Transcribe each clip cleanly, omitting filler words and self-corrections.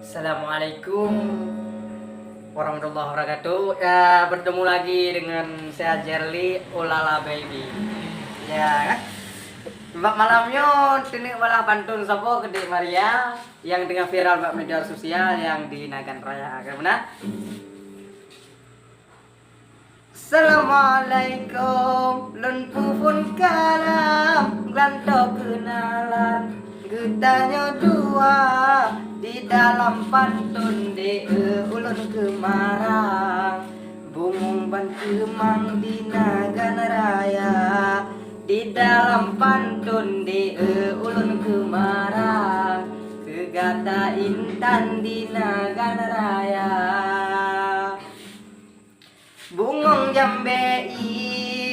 Assalamualaikum warahmatullahi wabarakatuh. Ya, bertemu lagi dengan saya Jerly Ulala Baby. Ya kan? Mbak malamnya tini malah pantun sopo Gede Maria yang tengah viral mbak media sosial yang di Nagan Raya. Karena Assalamualaikum lun pupun kalam glanto kenalan getanya dua di dalam pantun de ulun kemarang bumung ban kemang di Nagan Raya di dalam pantun de ulun kemarang kegata intan di Nagan Raya. Bungong jambe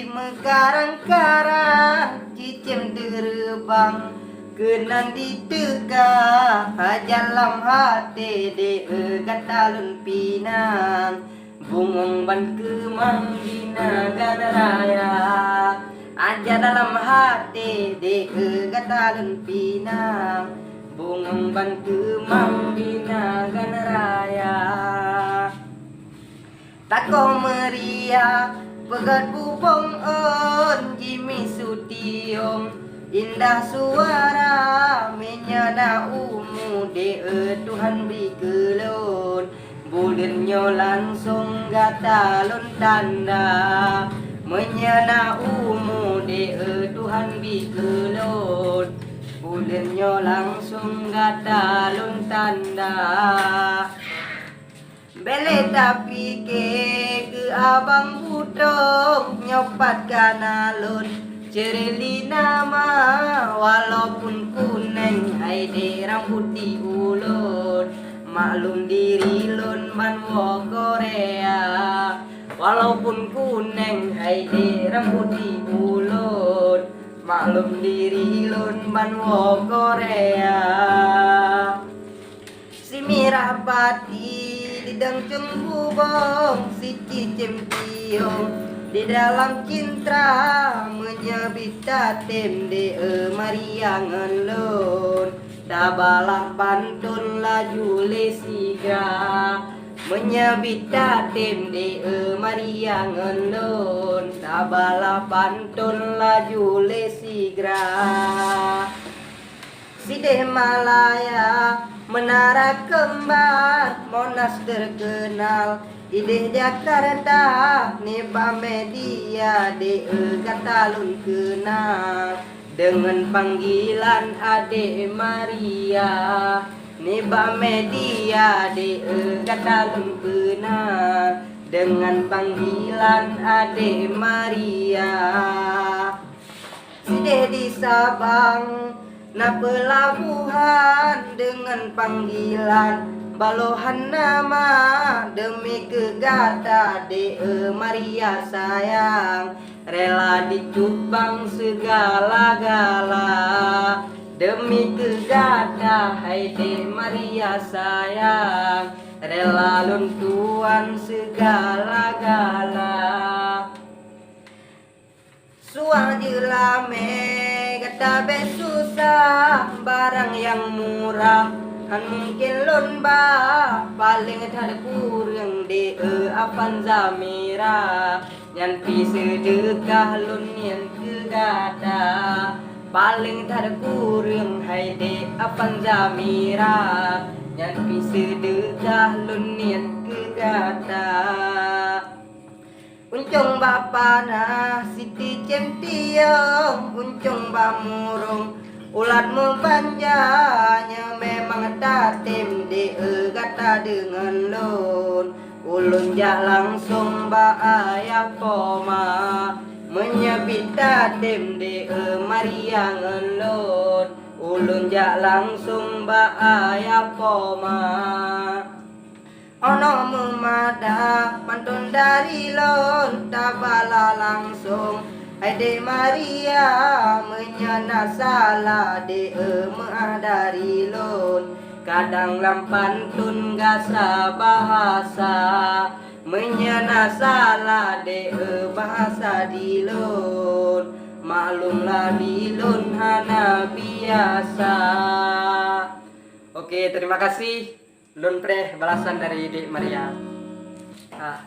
mekarang-karang cicim terbang kenan ditega jalam hati de katalun pinang bungong ban kemang di Nagan Raya aja dalam hati de katalun pinang bungong ban kemang di Nagan Raya. Tako meriah pegat bubong on Jimmy Sutiong indah suara menyana umu de Tuhan beri kelon bulannya langsung gatalon tanda menyana umu de Tuhan beri kelon bulannya langsung gatalon tanda. Bele tapi ke abang budong nyopat kanalun cereli nama walaupun kuning hai de rambut di ulun maklum diri lun manwo Korea walaupun kuning hai de rambut di ulun maklum diri lun manwo Korea. Si Mirapati didang cembubong si cicim tiong di dalam cinta menyebit tatem de mariangan lon dabalah pantun laju lesiga menyebit tatem de mariangan lon dabalah pantun laju lesigra. Si Malaya Menara Kembar Monas terkenal Ide Jakarta Neba media de katalun kenal dengan panggilan Ade Maria Neba media de katalun kenal dengan panggilan Ade Maria. Side di Sabang na pelabuhan dengan panggilan balohan nama demi kegata de Maria sayang rela dicubang segala-gala demi kegata hai de Maria sayang rela luntuan segala-gala. Suang jelame kata susah barang yang murah kan mungkin lomba paling ada kurang de apan zamira yang pi sedekah lun yang kegata paling ada kurang hai de apan zamira yang pi sedekah lun yang kegata. Uncung bapana Siti Centiong uncung bamurung ulatmu panjangnya memang tatem de gata dengan lon ulun jak langsung ba ayah poma menyebit tatem de Maria ngelon ulun jak langsung ba ayah poma. Ono memada pantun dari lon tabala langsung Ade Maria menyana salah de dari lon kadang lam pantun gasa bahasa menyana salah de bahasa di lon maklumlah di lon hana biasa. Oke, terima kasih. Lun pre balasan dari Dik Maria. Ah.